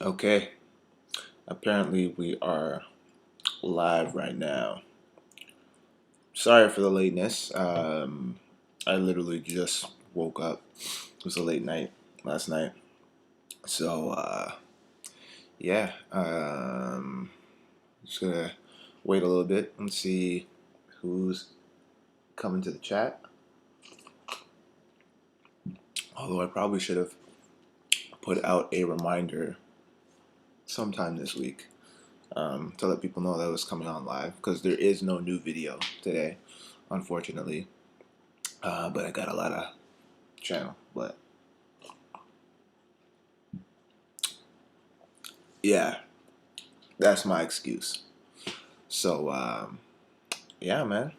Okay, apparently we are live right now. Sorry for the lateness. I literally just woke up. It was a late night last night. So, yeah, just gonna wait a little bit and see who's coming to the chat. Although I probably should have put out a reminder sometime this week to let people know that I was coming on live because there is no new video today, unfortunately. But I got a lot of channel. But yeah, that's my excuse. So yeah, man.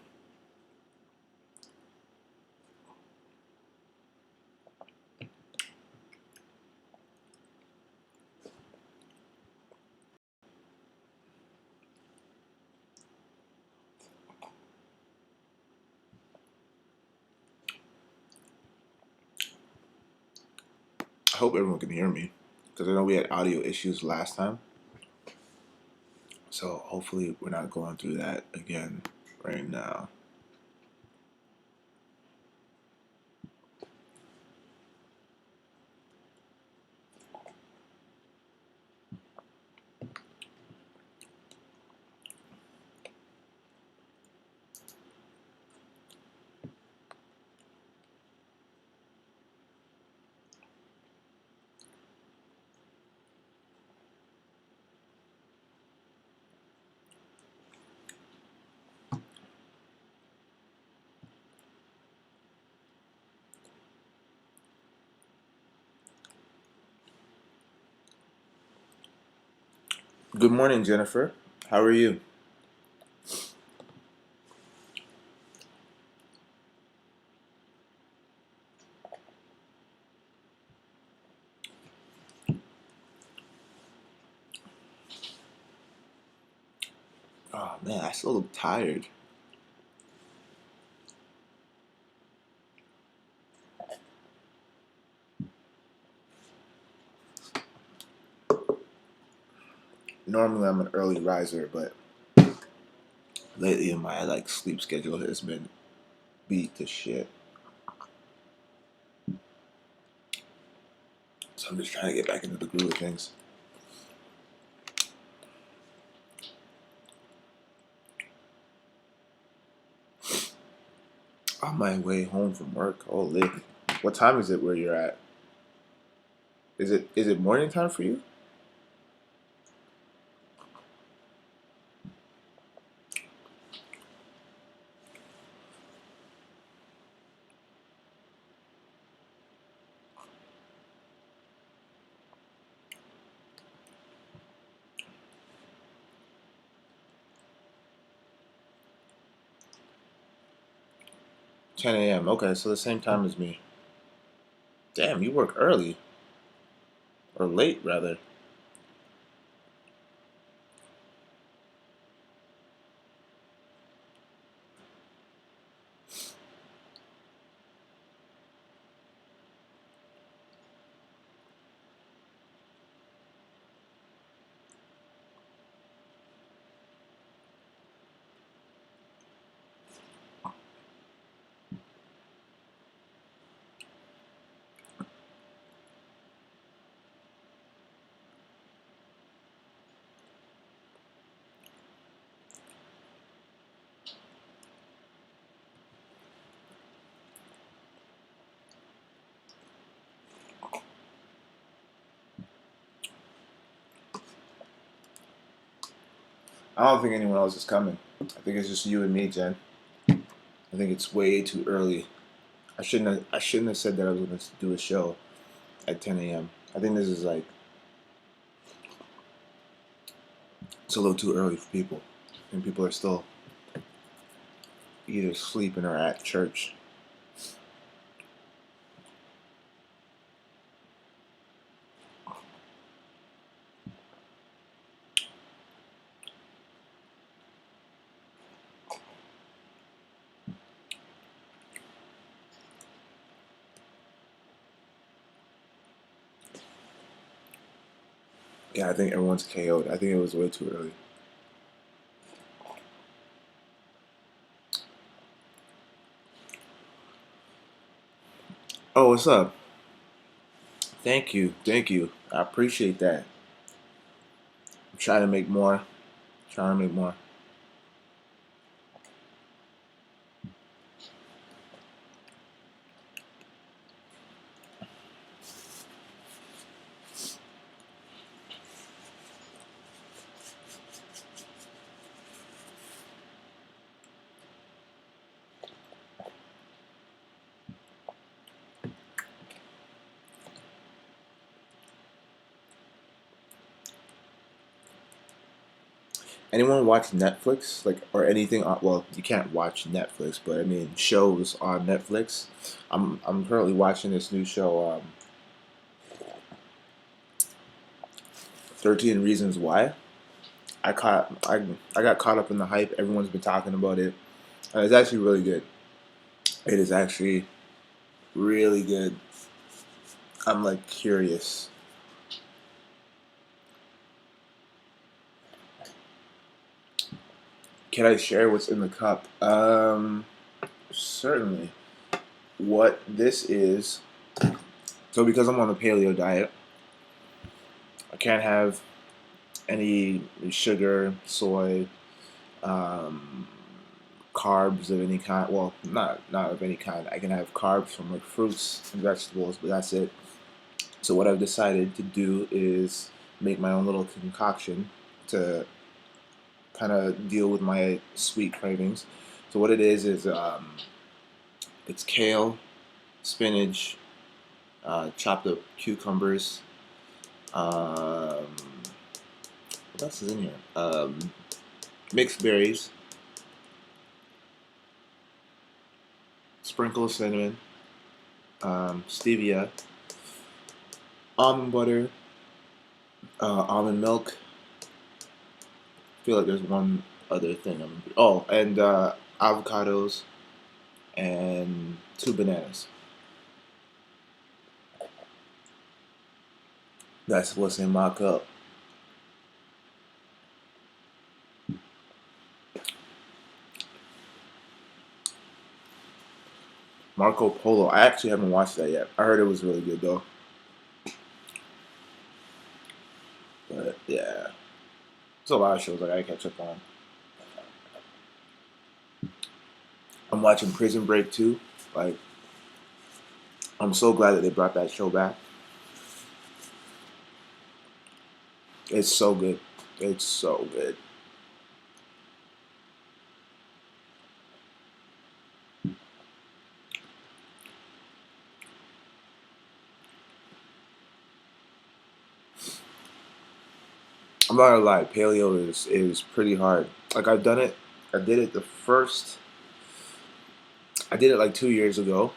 I hope everyone can hear me because I know we had audio issues last time. So hopefully we're not going through that again right now. Good morning, Jennifer. How are you? Oh man, I still look tired. Normally I'm an early riser, but lately my sleep schedule has been beat to shit. So I'm just trying to get back into the groove of things. On my way home from work. Holy. What time is it where you're at? Is it morning time for you? 10 a.m. Okay, so the same time as me. Damn, you work early. Or late, rather. I don't think anyone else is coming. I think it's just you and me, Jen. I think it's way too early. I shouldn't have said that I was gonna do a show at 10 a.m. I think this is it's a little too early for people. And people are still either sleeping or at church. Yeah, I think everyone's KO'd. I think it was way too early. Oh, what's up? Thank you, thank you. I appreciate that. I'm trying to make more. Trying to make more. Anyone watch Netflix, like, or anything? Well, you can't watch Netflix, but I mean shows on Netflix. I'm currently watching this new show, 13 Reasons Why. I got caught up in the hype. Everyone's been talking about it. It's actually really good. It is actually really good. I'm like curious. Can I share what's in the cup? Certainly. What this is. So because I'm on the paleo diet, I can't have any sugar, soy, um, carbs of any kind. Well, not of any kind. I can have carbs from like fruits and vegetables, but that's it. So what I've decided to do is make my own little concoction to kind of deal with my sweet cravings. So what it is it's kale, spinach, chopped up cucumbers. What else is in here? Mixed berries, sprinkle of cinnamon, stevia, almond butter, almond milk. I feel like there's one other thing. Oh, and avocados and two bananas. That's what's in my cup. Marco Polo. I actually haven't watched that yet. I heard it was really good though. But yeah, there's a lot of shows I gotta catch up on. I'm watching Prison Break too. Like, I'm so glad that they brought that show back. It's so good. It's so good. I'm not gonna lie, paleo is pretty hard. Like I've done it. I did it the first. I did it like 2 years ago.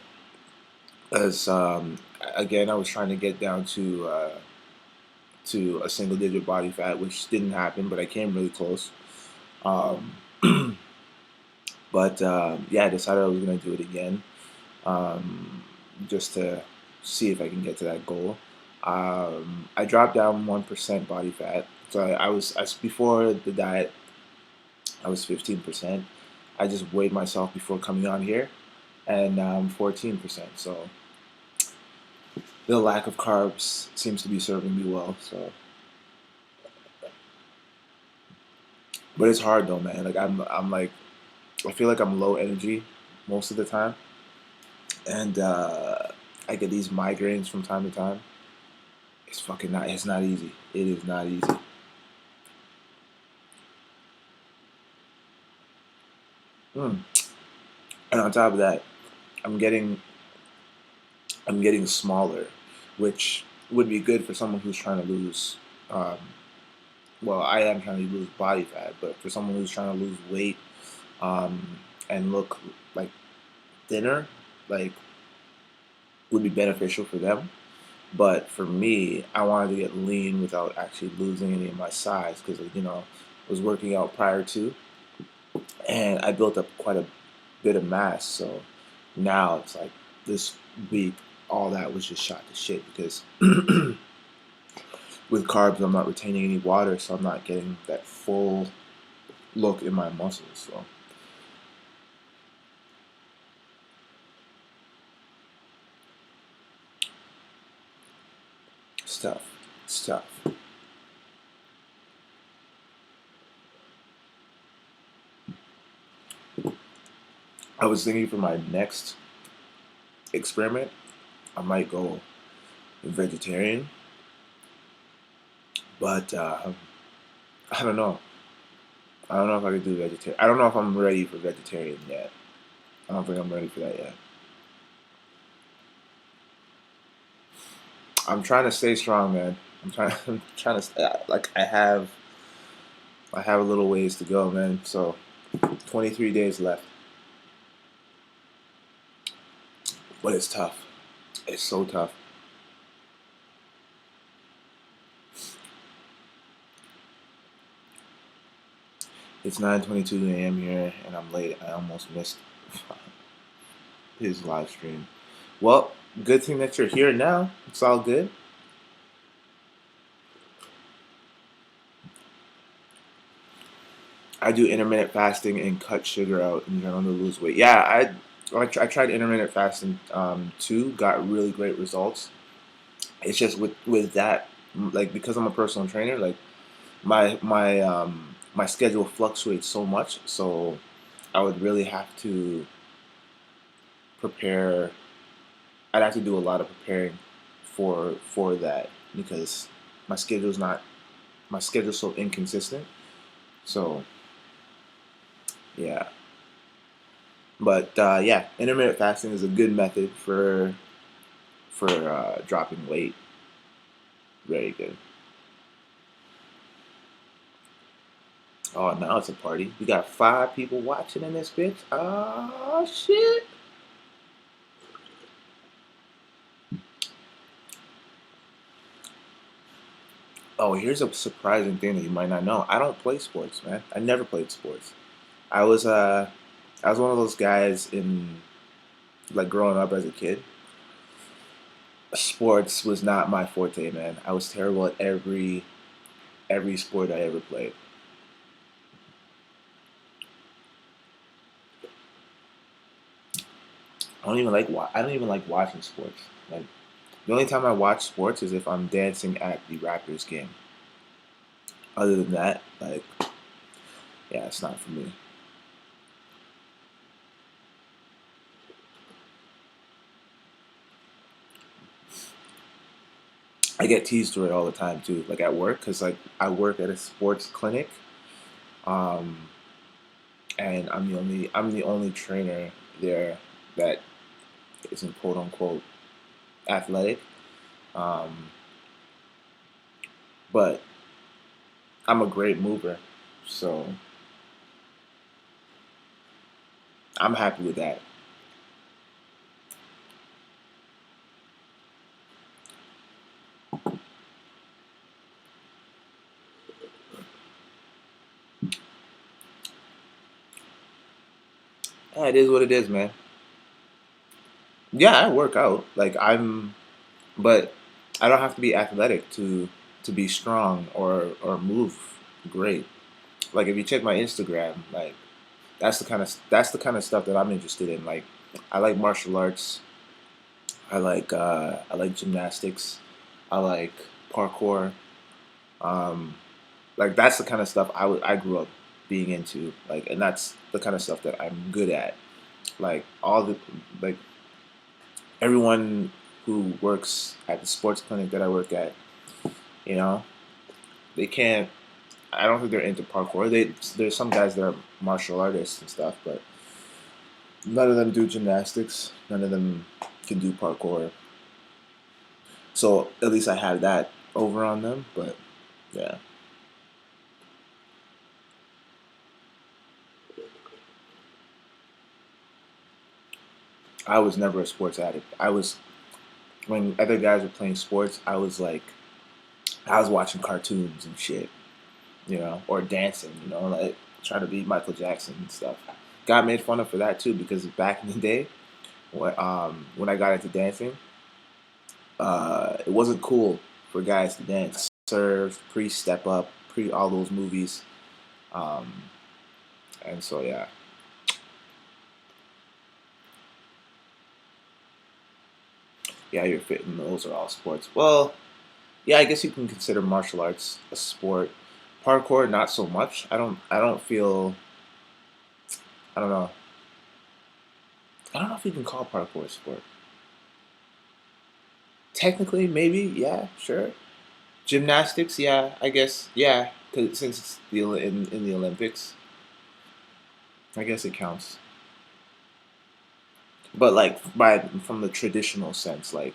As again, I was trying to get down to a single digit body fat, which didn't happen, but I came really close. Um, but yeah, I decided I was gonna do it again, um, just to see if I can get to that goal. I dropped down 1% body fat. So before the diet, I was 15%. I just weighed myself before coming on here, and now I'm 14%. So the lack of carbs seems to be serving me well. So, but it's hard though, man. Like I'm like I feel like I'm low energy most of the time, and I get these migraines from time to time. It's fucking not. It's not easy. It is not easy. Mm. And on top of that, I'm getting I'm getting smaller, which would be good for someone who's trying to lose. Um, well, I am trying to lose body fat, but for someone who's trying to lose weight, and look like thinner, like would be beneficial for them. But for me, I wanted to get lean without actually losing any of my size because I was working out prior to, and I built up quite a bit of mass. So now it's like this week, all that was just shot to shit because with carbs, I'm not retaining any water, so I'm not getting that full look in my muscles. So it's tough. It's tough. I was thinking for my next experiment, I might go vegetarian, but I don't know. I don't know if I could do vegetarian. I don't know if I'm ready for vegetarian yet. I don't think I'm ready for that yet. I'm trying to stay strong, man. I'm trying to like I have a little ways to go, man. So 23 days left, but it's tough. It's so tough. It's 9:22 a.m. here, and I'm late. I almost missed his live stream. Well, good thing that you're here now. It's all good. I do intermittent fasting and cut sugar out in general to lose weight. Yeah, I tried intermittent fasting too. Got really great results. It's just with that, like because I'm a personal trainer, like my schedule fluctuates so much. So I would really have to prepare. I'd have to do a lot of preparing for that because my schedule's not my schedule's so inconsistent. So yeah, but yeah, intermittent fasting is a good method for dropping weight. Very good. Oh, now it's a party. We got 5 people watching in this bitch. Oh shit. Oh, here's a surprising thing that you might not know. I don't play sports, man. I never played sports. I was uh I was one of those guys in like growing up as a kid. Sports was not my forte, man. I was terrible at every sport I ever played. I don't even like watching sports. Like the only time I watch sports is if I'm dancing at the Raptors game. Other than that, like yeah, it's not for me. I get teased for it all the time too, like at work, cause like I work at a sports clinic, um, and I'm the only trainer there that isn't quote unquote athletic. Um, but I'm a great mover, so I'm happy with that. Yeah, it is what it is, man. Yeah, I work out. But I don't have to be athletic to be strong or move great. Like if you check my Instagram, like that's the kind of stuff that I'm interested in. Like I like martial arts. I like gymnastics. I like parkour. Um, like that's the kind of stuff I grew up being into. Like and that's the kind of stuff that I'm good at. Like all the like everyone who works at the sports clinic that I work at, you know, they can't. I don't think they're into parkour. There's some guys that are martial artists and stuff, but none of them do gymnastics. None of them can do parkour. So at least I have that over on them. But yeah, I was never a sports addict. I was when other guys were playing sports. I was watching cartoons and shit, you know, or dancing, you know, like trying to be Michael Jackson and stuff. Got made fun of for that too because back in the day, when I got into dancing, it wasn't cool for guys to dance. Serve, pre Step Up, pre all those movies. Um, and so yeah, yeah, you're fitting. Those are all sports. Well, yeah, I guess you can consider martial arts a sport. Parkour, not so much. I don't feel. I don't know. I don't know if you can call parkour a sport. Technically, maybe. Yeah, sure. Gymnastics, yeah, I guess, yeah. 'Cause since it's in the Olympics, I guess it counts. But like by from the traditional sense, like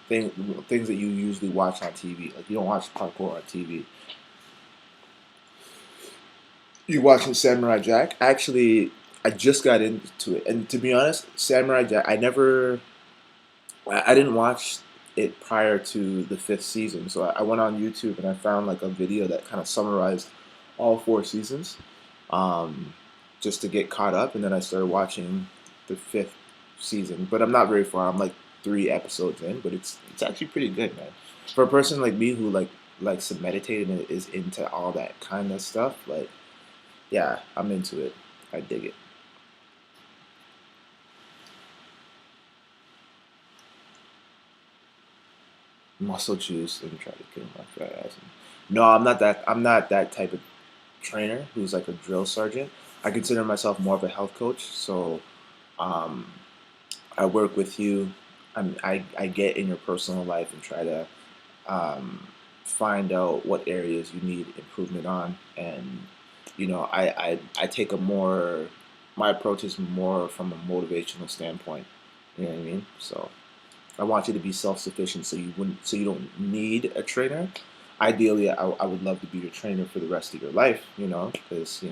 things that you usually watch on TV. Like you don't watch parkour on TV. You watching Samurai Jack? Actually, I just got into it, and to be honest, Samurai Jack, I didn't watch it prior to the fifth season, so I went on YouTube and I found like a video that kind of summarized all four seasons, um, just to get caught up, and then I started watching the fifth season. But I'm not very far. I'm like 3 episodes in, but it's actually pretty good, man. For a person like me who likes to meditate and is into all that kind of stuff, like yeah, I'm into it. I dig it. Muscle juice and try to kill my fat ass. No, I'm not that. I'm not that type of trainer who's like a drill sergeant. I consider myself more of a health coach. So um, I work with you. I get in your personal life and try to um, find out what areas you need improvement on. And I take a more my approach is more from a motivational standpoint. You know what I mean? So I want you to be self sufficient, so you don't need a trainer. Ideally, I would love to be your trainer for the rest of your life. Because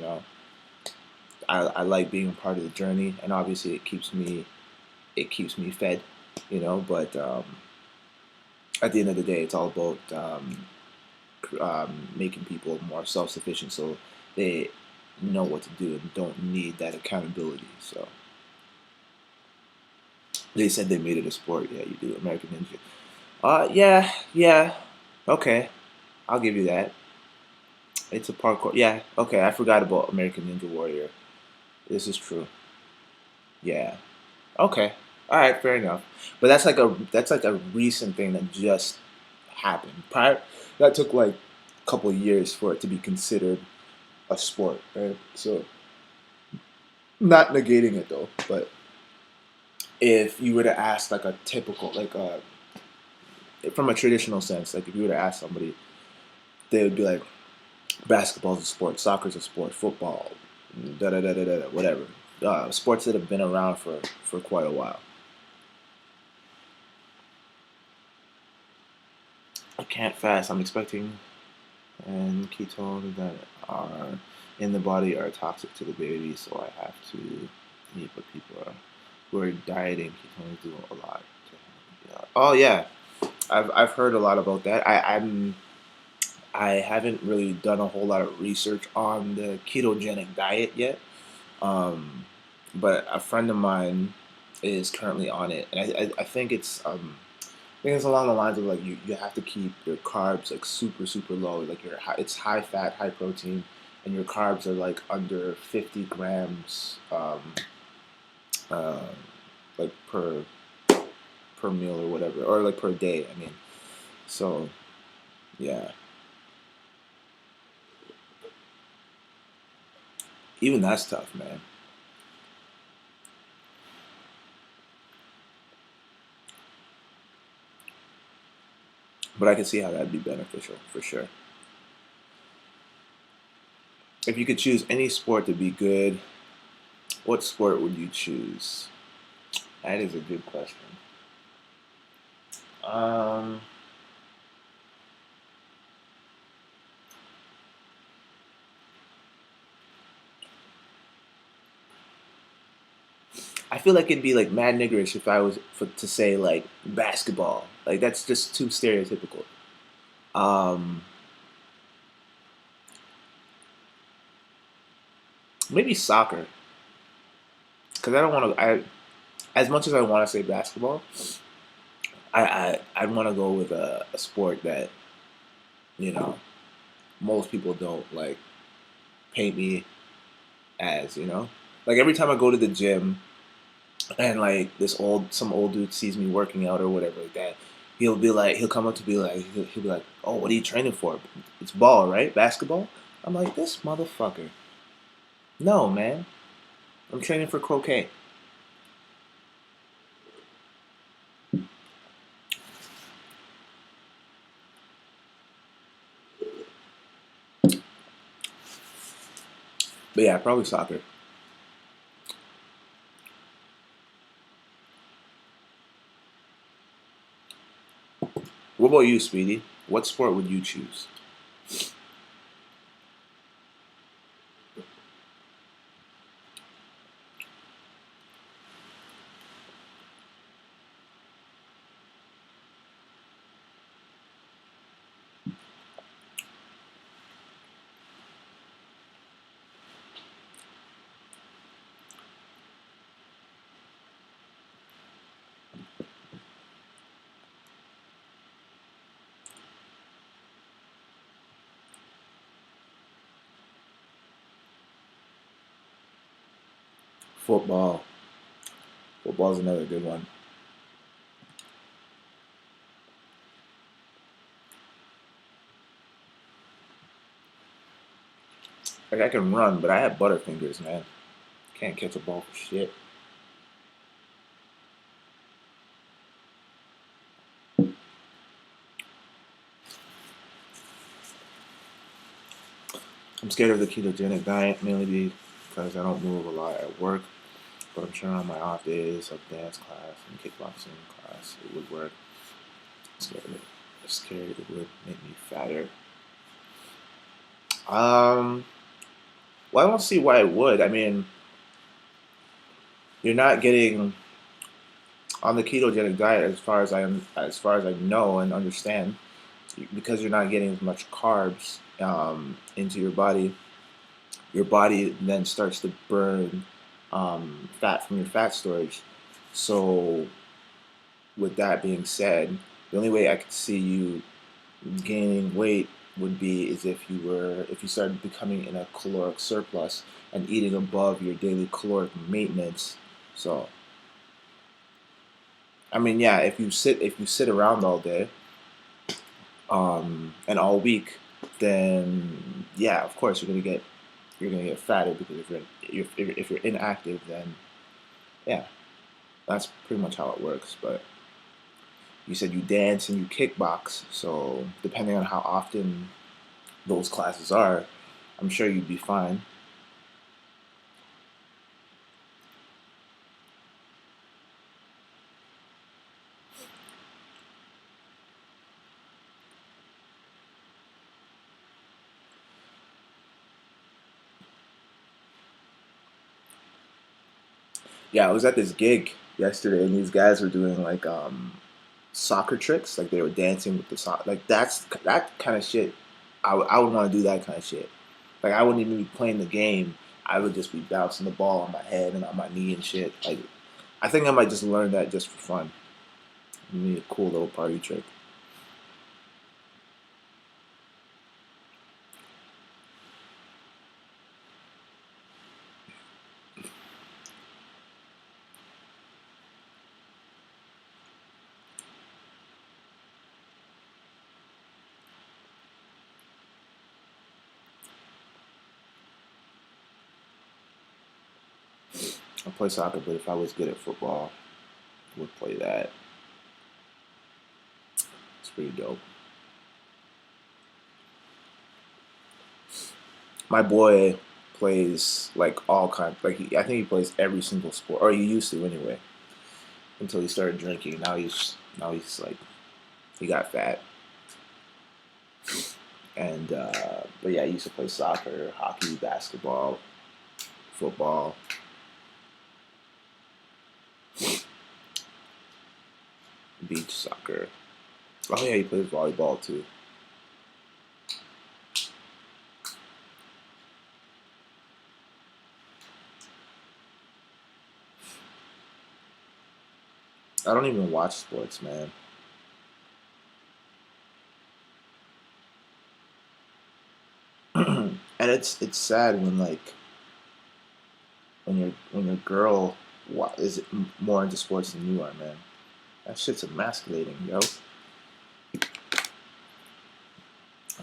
I like being a part of the journey, and obviously it keeps me fed. But at the end of the day, it's all about making people more self sufficient, so they know what to do and don't need that accountability. So they said they made it a sport. Yeah, you do. American Ninja. Yeah, yeah. Okay, I'll give you that. It's a parkour. Yeah, okay. I forgot about American Ninja Warrior. This is true. Yeah. Okay. All right. Fair enough. But that's like a recent thing that just happened. Prior, that took like a couple of years for it to be considered a sport, right? So not negating it though, but if you were to ask like a typical from a traditional sense, like if you were to ask somebody, they would be like, basketball's a sport, soccer's a sport, football, da da da da da, whatever. Sports that have been around for quite a while. I can't fast. I'm expecting, and ketones that are in the body are toxic to the baby, so I have to eat. But people who are dieting ketones do a lot. Yeah. Oh yeah, I've heard a lot about that. I haven't really done a whole lot of research on the ketogenic diet yet. Um, but a friend of mine is currently on it, and I think I think it's along the lines of like you have to keep your carbs like super super low. Like it's high fat, high protein, and your carbs are like under 50 grams, uh, like per meal or whatever, or like per day. I mean, so yeah, even that's tough, man. But I can see how that'd be beneficial for sure. If you could choose any sport to be good, what sport would you choose? That is a good question. Um, I feel like it'd be like mad niggerish if I was to say like basketball. Like that's just too stereotypical. Um, Maybe soccer, because I don't want to. I As much as I want to say basketball, I want to go with a sport that you know, most people don't like paint me as, like every time I go to the gym and like some old dude sees me working out or whatever like that, he'll come up to be like, he'll be like, oh, what are you training for? It's ball, right? Basketball? I'm like, this motherfucker. No, man. I'm training for croquet. But yeah, probably soccer. What about you, Speedy? What sport would you choose? Football. Football's another good one. Like I can run, but I have butterfingers, man. Can't catch a ball for shit. I'm scared of the ketogenic diet mainly because I don't move a lot at work. But I'm sure on my off days, like dance class and kickboxing class, it would work. I'm scared of it. I'm scared it would make me fatter. Um, well, I don't see why it would. I mean, you're not getting on the ketogenic diet as far as I know and understand, because you're not getting as much carbs into your body then starts to burn fat from your fat storage. So, with that being said, the only way I could see you gaining weight would be is if you started becoming in a caloric surplus and eating above your daily caloric maintenance. So, I mean, yeah, if you sit around all day and all week, then yeah, of course you're gonna get fatter because if you're inactive, then yeah, that's pretty much how it works. But you said you dance and you kickbox, so depending on how often those classes are, I'm sure you'd be fine. Yeah, I was at this gig yesterday, and these guys were doing like soccer tricks, like they were dancing with the sock. Like that kind of shit. I would want to do that kind of shit. Like I wouldn't even be playing the game. I would just be bouncing the ball on my head and on my knee and shit. Like I think I might just learn that just for fun. Need a cool little party trick. I play soccer, but if I was good at football, I would play that. It's pretty dope. My boy plays like all kinds. I think he plays every single sport, or he used to anyway, until he started drinking. Now he's like he got fat, and but yeah, he used to play soccer, hockey, basketball, football, beach soccer. Oh yeah, he plays volleyball too. I don't even watch sports, man. it's sad when like when your girl is more into sports than you are, man. That shit's emasculating, yo.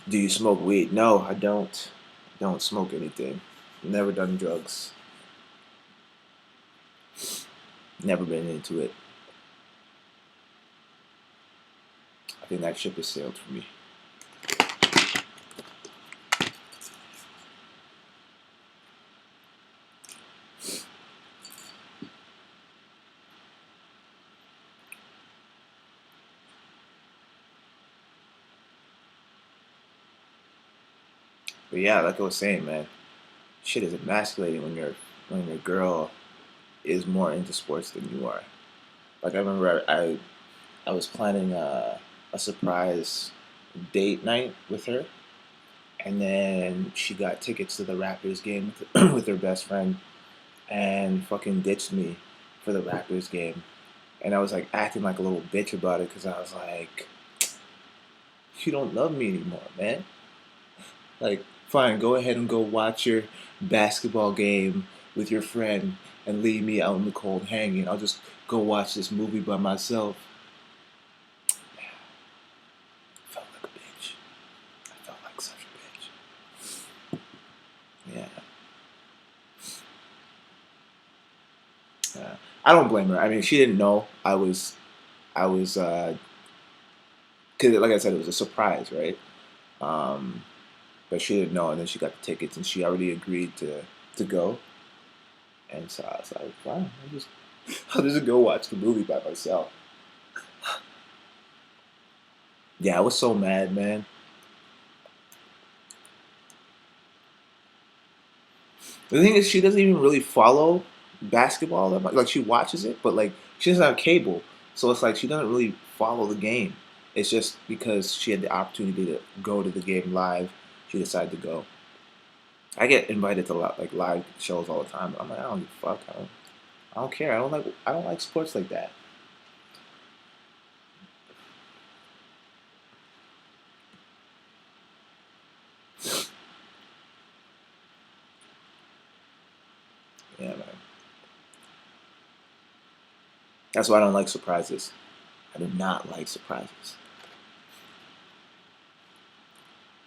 Do you smoke weed? No, I don't. Don't smoke anything. Never done drugs. Never been into it. I think that ship has sailed for me. But yeah, like I was saying, man, shit is emasculating when your girl is more into sports than you are. Like I remember I was planning a surprise date night with her, and then she got tickets to the Raptors game with her best friend, and fucking ditched me for the Raptors game. And I was like acting like a little bitch about it because I was like, "You don't love me anymore, man. Like, fine, go ahead and go watch your basketball game with your friend and leave me out in the cold hanging. I'll just go watch this movie by myself." I felt like a bitch. I felt like such a bitch. Yeah. I don't blame her. I mean, she didn't know I was, cause like I said, it was a surprise, right? Um, but she didn't know, and then she got the tickets, and she already agreed to go, and so I was like, fine, I'll just go watch the movie by myself. Yeah, I was so mad, man. The thing is, she doesn't even really follow basketball that much. Like she watches it, but like she doesn't have cable, so it's like she doesn't really follow the game. It's just because she had the opportunity to go to the game live, she decided to go. I get invited to a lot like live shows all the time. But I'm like, I don't give a fuck. I don't care. I don't like sports like that. Yeah, man. That's why I don't like surprises. I do not like surprises.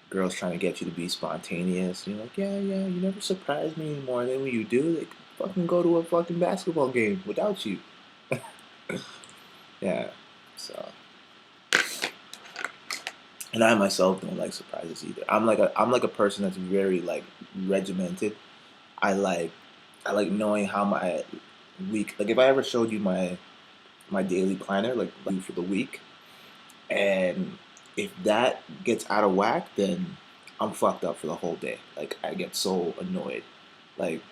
Girls trying to get you to be spontaneous. You're like, yeah, yeah, you never surprise me anymore. And then when you do, they fucking go to a fucking basketball game without you. Yeah. So, and I myself don't like surprises either. I'm like a person that's very like regimented. I like I like knowing how my week. Like if I ever showed you my daily planner, like for the week, and if that gets out of whack, then I'm fucked up for the whole day. Like I get so annoyed. Like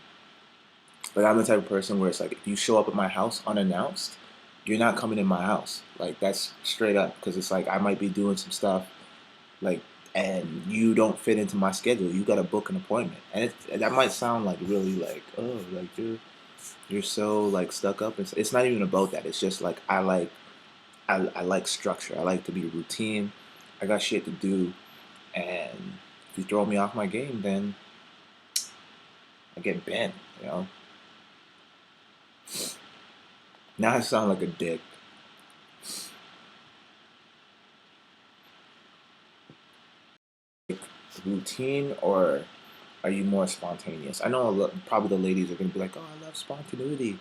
I'm the type of person where it's like if you show up at my house unannounced, you're not coming in my house. Like that's straight up because it's like I might be doing some stuff like and you don't fit into my schedule. You got to book an appointment, and that might sound like really like oh like you're so like stuck up. It's not even about that. It's just like I like structure. I like to be routine. I got shit to do, and if you throw me off my game, then I get bent. You know. Now I sound like a dick. Routine or are you more spontaneous? I know probably the ladies are gonna be like, "Oh, I love spontaneity."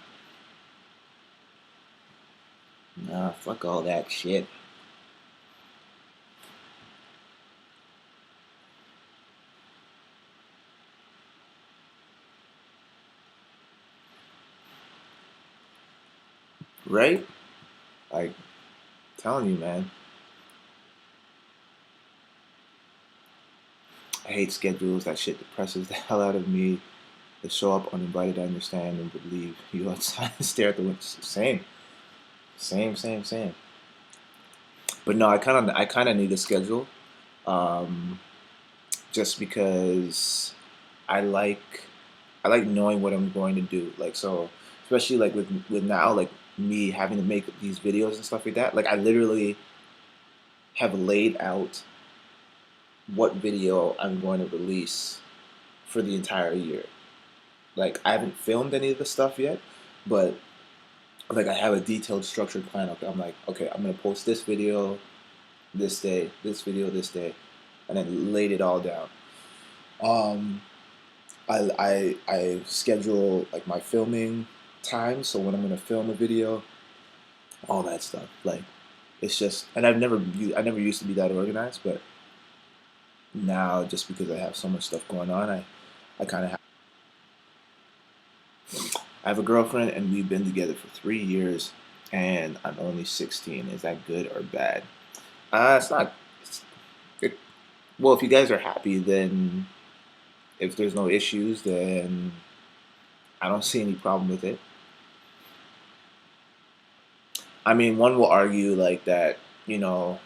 Nah, fuck all that shit. Right? Like, telling you, man. I hate schedules. That shit depresses the hell out of me. They show up uninvited, I understand, and would leave you outside and stare at the window. Same, same. But no, I kind of need a schedule, um, just because I like, I like knowing what I'm going to do. Like so, especially like with now, like me having to make these videos and stuff like that. Like I literally have laid out what video I'm going to release for the entire year. Like I haven't filmed any of the stuff yet, but like I have a detailed structured plan. Okay, I'm like, okay, I'm gonna post this video this day, this video this day, and then laid it all down. Um, I schedule like my filming time, so when I'm gonna film a video, all that stuff. Like it's just, and I never used to be that organized, but now just because I have so much stuff going on, I kind of have. I have a girlfriend, and we've been together for 3 years, and I'm only 16. Is that good or bad? It's not. It's, it, well, if you guys are happy, then if there's no issues, then I don't see any problem with it. I mean, one will argue like that, you know,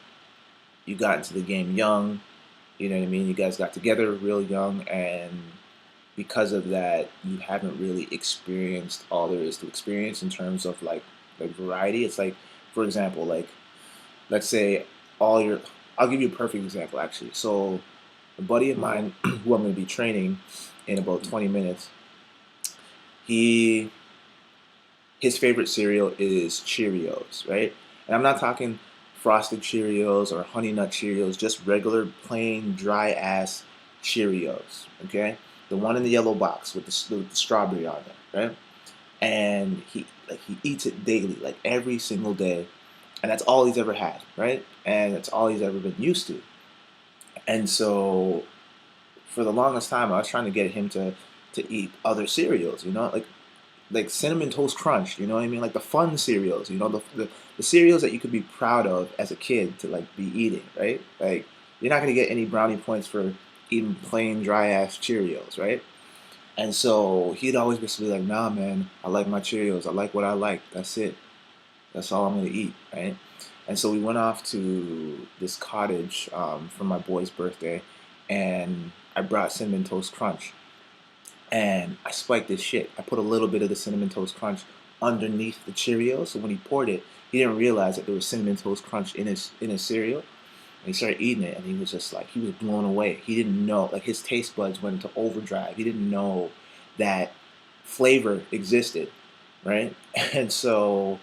you got into the game young, you know what I mean? You guys got together real young, and because of that, you haven't really experienced all there is to experience in terms of like variety. It's like, for example, like let's say all your, I'll give you a perfect example actually. So a buddy of mine who I'm going to be training in about 20 minutes, he his favorite cereal is Cheerios, right? And I'm not talking frosted Cheerios or honey nut Cheerios, just regular plain dry ass Cheerios, okay? The one in the yellow box with the strawberry on it, right? And he eats it daily, like every single day, and that's all he's ever had, right? And that's all he's ever been used to. And so for the longest time, I was trying to get him to eat other cereals, you know, like cinnamon toast crunch, you know what I mean, like the fun cereals, you know, the cereals that you could be proud of as a kid to like be eating, right? Like you're not gonna get any brownie points for eating plain dry ass Cheerios, right? And so he'd always just be like, nah, man, I like my Cheerios, I like what I like, that's it, that's all I'm gonna eat, right? And so we went off to this cottage for my boy's birthday, and I brought cinnamon toast crunch, and I spiked this shit. I put a little bit of the cinnamon toast crunch underneath the Cheerios, so when he poured it, he didn't realize that there was cinnamon toast crunch in his cereal. And he started eating it, and he was just like, he was blown away. He didn't know, like his taste buds went into overdrive. He didn't know that flavor existed, right? And so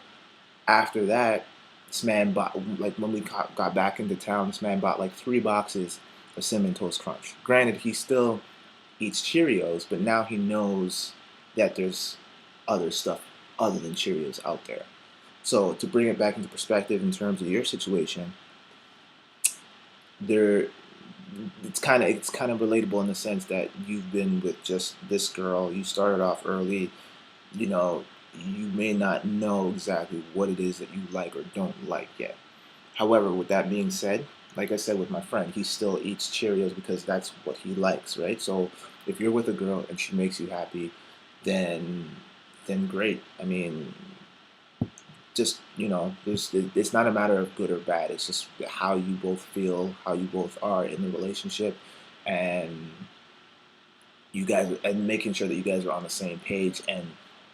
after that, this man bought, like when we got back into town, this man bought like 3 boxes of cinnamon toast crunch. Granted, he still eats Cheerios, but now he knows that there's other stuff other than Cheerios out there. So to bring it back into perspective in terms of your situation, there it's kind of relatable in the sense that you've been with just this girl. You started off early, you know, you may not know exactly what it is that you like or don't like yet. However, with that being said, like I said with my friend, he still eats Cheerios because that's what he likes, right? So if you're with a girl and she makes you happy, then great. I mean, just you know, it's not a matter of good or bad. It's just how you both feel, how you both are in the relationship, and you guys and making sure that you guys are on the same page, and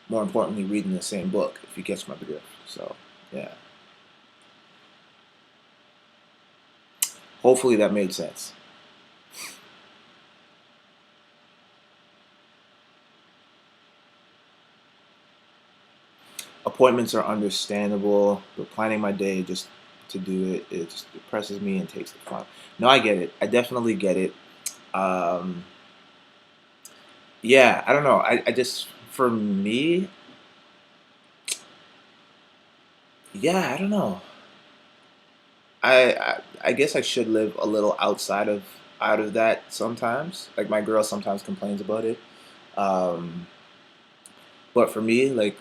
more importantly, reading the same book. If you catch my drift. So yeah, hopefully that made sense. Appointments are understandable, but planning my day just to do it, it just depresses me and takes the fun. No, I get it. I definitely get it. Um, yeah, I don't know. I just, for me, yeah, I don't know. I guess I should live a little out of that sometimes. Like my girl sometimes complains about it. Um, but for me, like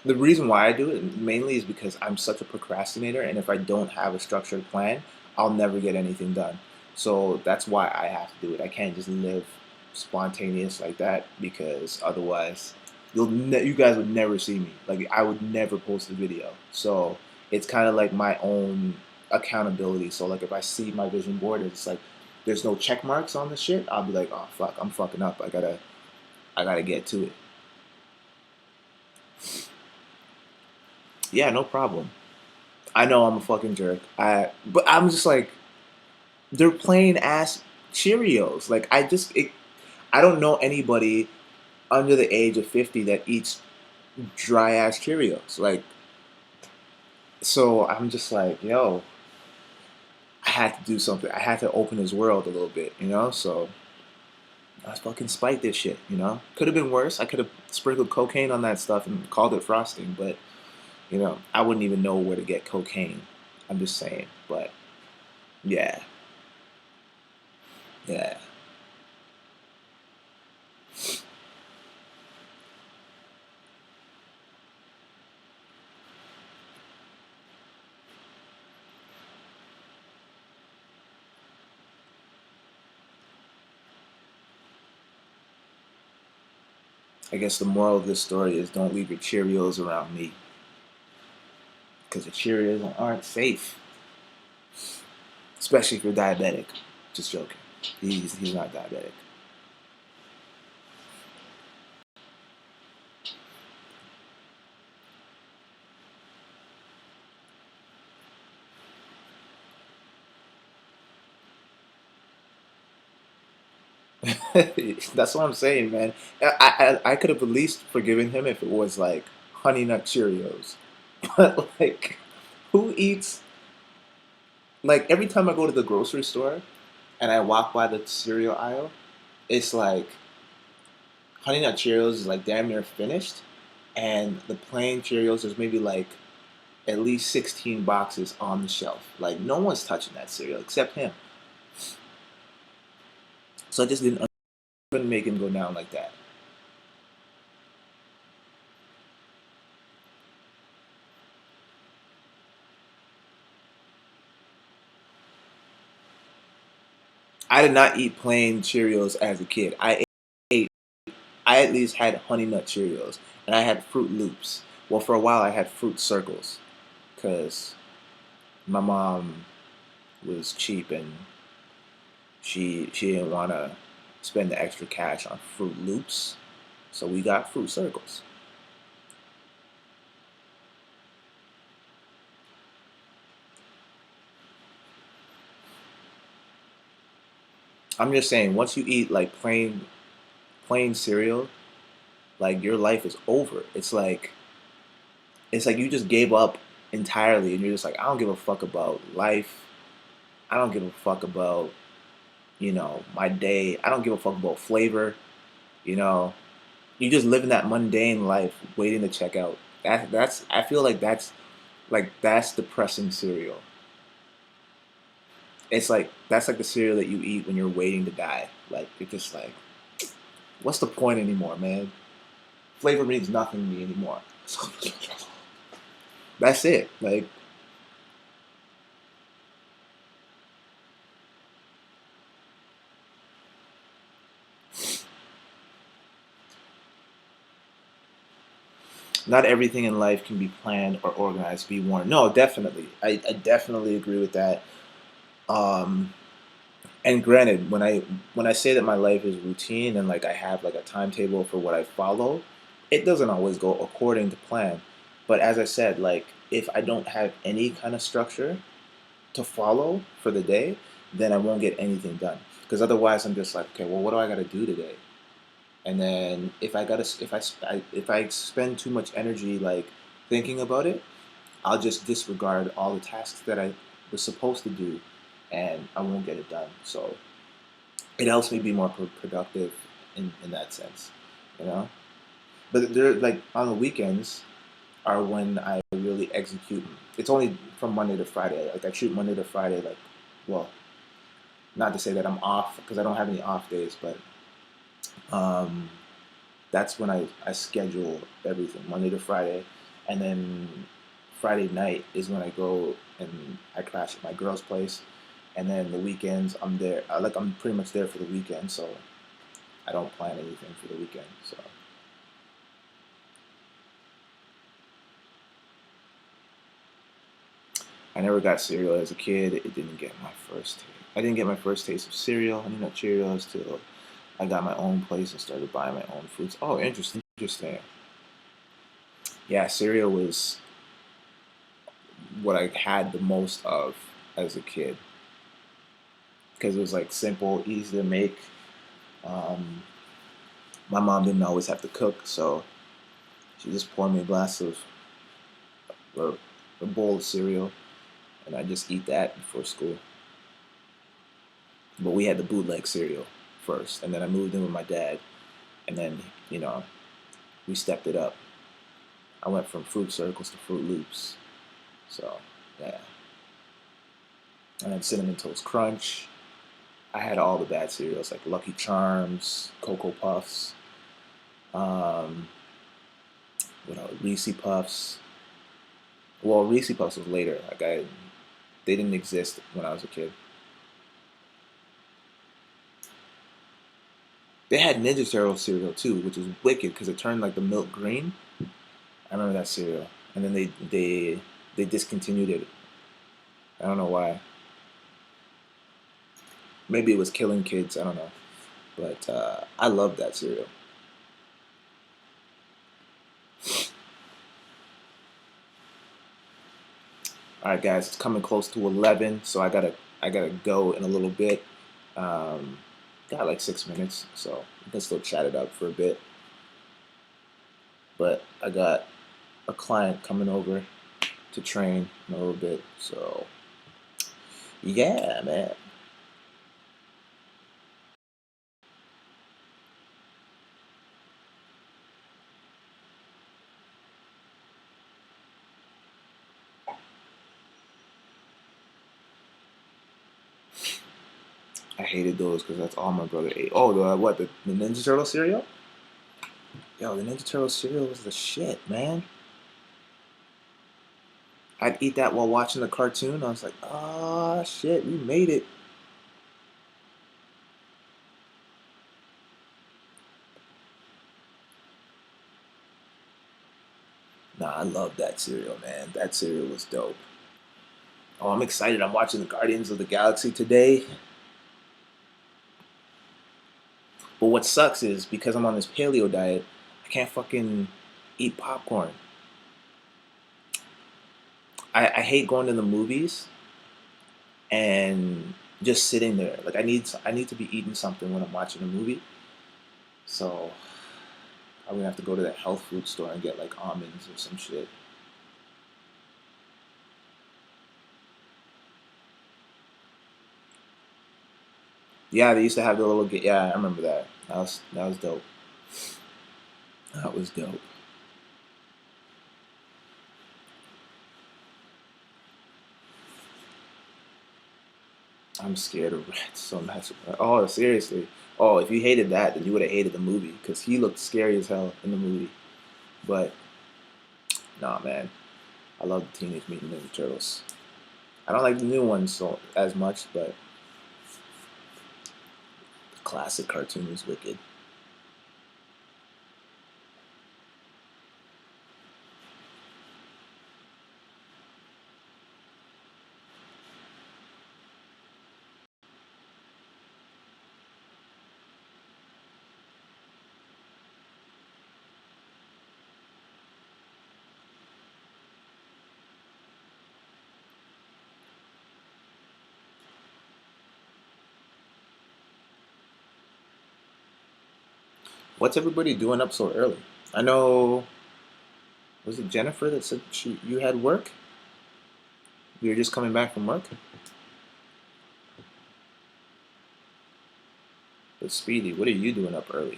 the reason why I do it mainly is because I'm such a procrastinator, and if I don't have a structured plan, I'll never get anything done. So that's why I have to do it. I can't just live spontaneous like that because otherwise, you guys would never see me. Like I would never post a video. So it's kind of like my own accountability. So like if I see my vision board, it's like there's no check marks on the shit. I'll be like, oh fuck, I'm fucking up. I gotta get to it. Yeah, no problem. I know I'm a fucking jerk. But I'm just like they're plain ass Cheerios. Like I just I don't know anybody under the age of 50 that eats dry ass Cheerios. Like, so I'm just like, yo, I had to do something. I had to open his world a little bit, you know? So I fucking spiked this shit, you know? Could have been worse. I could have sprinkled cocaine on that stuff and called it frosting, but, you know, I wouldn't even know where to get cocaine. I'm just saying. But, yeah. Yeah. I guess the moral of this story is don't leave your Cheerios around me. Because the Cheerios aren't safe. Especially if you're diabetic. Just joking. He's not diabetic. That's what I'm saying, man. I could have at least forgiven him if it was like Honey Nut Cheerios. But like, who eats? Like every time I go to the grocery store and I walk by the cereal aisle, it's like Honey Nut Cheerios is like damn near finished, and the plain Cheerios there's maybe like at least 16 boxes on the shelf. Like no one's touching that cereal except him. So I just didn't couldn't make him go down like that. I did not eat plain Cheerios as a kid. Ate I at least had Honey Nut Cheerios and I had Fruit Loops. Well, for a while I had Fruit Circles because my mom was cheap and she didn't want to spend the extra cash on Fruit Loops, so we got Fruit Circles. I'm just saying, once you eat like plain cereal, like your life is over. It's like you just gave up entirely, and you're just like, I don't give a fuck about life. I don't give a fuck about my day. I don't give a fuck about flavor. You know, you just living that mundane life, waiting to check out. That's I feel like that's depressing cereal. It's like that's like the cereal that you eat when you're waiting to die. Like you're just like, what's the point anymore, man? Flavor means nothing to me anymore. That's it. Like not everything in life can be planned or organized to be worn. No, definitely. I definitely agree with that. Um, and granted, when I say that my life is routine and like I have like a timetable for what I follow, it doesn't always go according to plan. But as I said, like if I don't have any kind of structure to follow for the day, then I won't get anything done. Because otherwise, I'm just like, okay, well, what do I got to do today? And then if I spend too much energy like thinking about it, I'll just disregard all the tasks that I was supposed to do, and I won't get it done. So it helps me be more productive in that sense, you know. But they're like on the weekends are when I really execute. It's only from Monday to Friday. Like I shoot Monday to Friday. Like, well, not to say that I'm off because I don't have any off days, but um, that's when I schedule everything Monday to Friday, and then Friday night is when I go and I crash at my girl's place, and then the weekends I'm there. Like I'm pretty much there for the weekend, so I don't plan anything for the weekend. So I never got cereal as a kid. It didn't get my first. I didn't get my first taste of cereal. I didn't know Cheerios till I got my own place and started buying my own foods. Oh, interesting, interesting. Yeah, cereal was what I had the most of as a kid because it was like simple, easy to make. My mom didn't always have to cook, so she just poured me a glass of or a bowl of cereal, and I just eat that before school. But we had the bootleg cereal first, and then I moved in with my dad, and then you know we stepped it up. I went from Fruit Circles to Fruit Loops, so yeah. And then Cinnamon Toast Crunch. I had all the bad cereals like Lucky Charms, Cocoa Puffs, um, what else? Reese Puffs. Well, Reese Puffs was later. They didn't exist when I was a kid. They had Ninja Turtle cereal too, which was wicked because it turned like the milk green. I remember that cereal, and then they discontinued it. I don't know why. Maybe it was killing kids. I don't know, but I love that cereal. All right, guys, it's coming close to 11, so I gotta go in a little bit. Um, got like 6 minutes, so we can still chat it up for a bit. But I got a client coming over to train in a little bit, so yeah, man. I hated those because that's all my brother ate. Oh, the Ninja Turtle cereal? Yo, the Ninja Turtle cereal was the shit, man. I'd eat that while watching the cartoon. I was like, ah, shit, we made it. Nah, I love that cereal, man. That cereal was dope. Oh, I'm excited. I'm watching the Guardians of the Galaxy today. But what sucks is because I'm on this paleo diet, I can't fucking eat popcorn. I hate going to the movies and just sitting there. Like I need to be eating something when I'm watching a movie. So I'm gonna have to go to the health food store and get like almonds or some shit. Yeah, they used to have the little. Yeah, I remember that. That was dope. That was dope. I'm scared of rats so much. Oh, seriously. Oh, if you hated that, then you would have hated the movie because he looked scary as hell in the movie. But nah, man, I love the Teenage Mutant Ninja Turtles. I don't like the new ones so as much, but the classic cartoon was wicked. What's everybody doing up so early? I know. Was it Jennifer that said you had work? You were just coming back from work. But Speedy, what are you doing up early?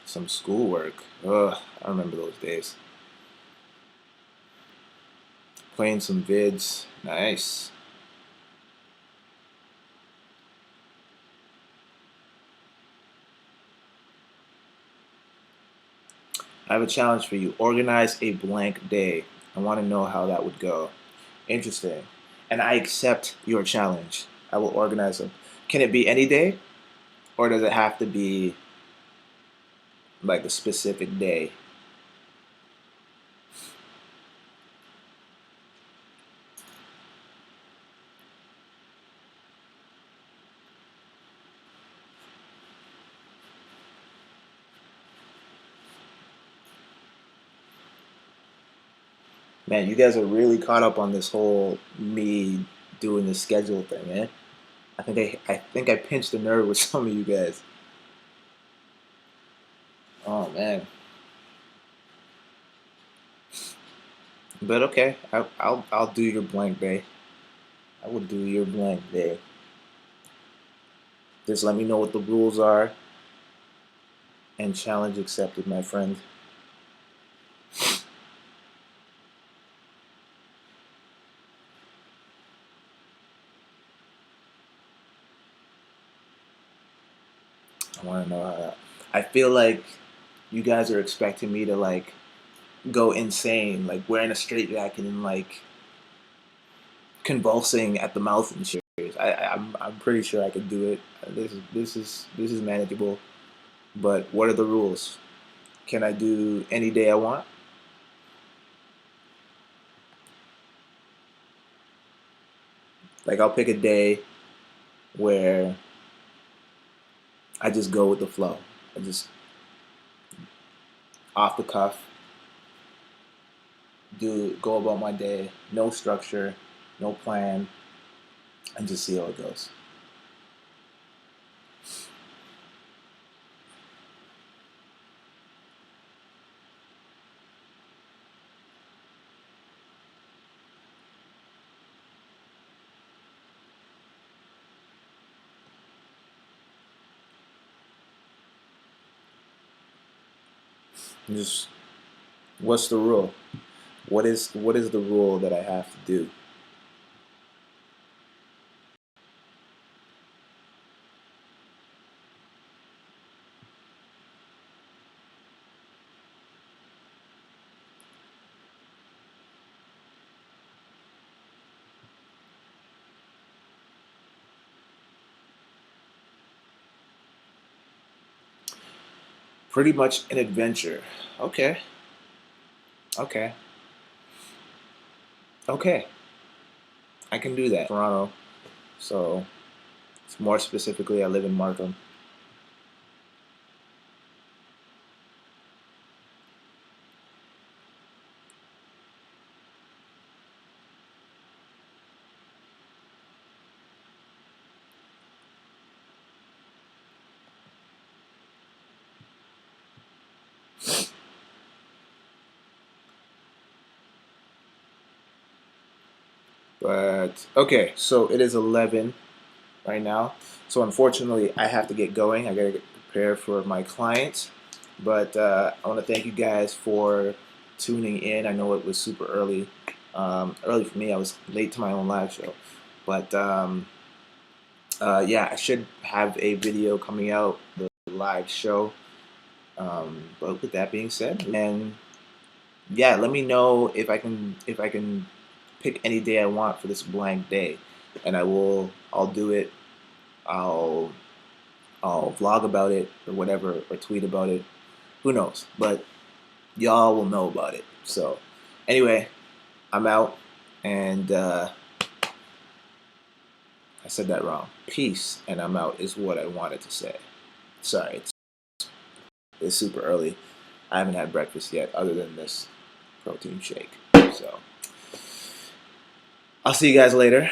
Some schoolwork. Ugh, I remember those days. Playing some vids. Nice. I have a challenge for you. Organize a blank day. I want to know how that would go. Interesting. And I accept your challenge. I will organize them. Can it be any day? Or does it have to be like a specific day? Man, you guys are really caught up on this whole me doing the schedule thing, man. I think I pinched a nerve with some of you guys. Oh man, but okay, I'll do your blank day. I will do your blank day. Just let me know what the rules are, and challenge accepted, my friend. I want to know how that. I feel like you guys are expecting me to like go insane, like wearing a straitjacket and like convulsing at the mouth and shit. I'm pretty sure I could do it. This is manageable. But what are the rules? Can I do any day I want? Like I'll pick a day where I just go with the flow. I just off the cuff do go about my day, no structure, no plan, and just see how it goes. Just what's the rule? What is the rule that I have to do? Pretty much an adventure. Okay. Okay. Okay. I can do that. Toronto. So more specifically, I live in Markham. But okay, so it is 11 right now. So unfortunately, I have to get going. I gotta get prepared for my clients. But I want to thank you guys for tuning in. I know it was super early. Early for me. I was late to my own live show. But yeah, I should have a video coming out, the live show. But with that being said, and yeah, let me know if I can pick any day I want for this blank day, and I'll do it. I'll I'll vlog about it or whatever or tweet about it. Who knows? But y'all will know about it. So anyway, I'm out, and I said that wrong. Peace, and I'm out is what I wanted to say. Sorry, it's super early. I haven't had breakfast yet, other than this protein shake. So I'll see you guys later.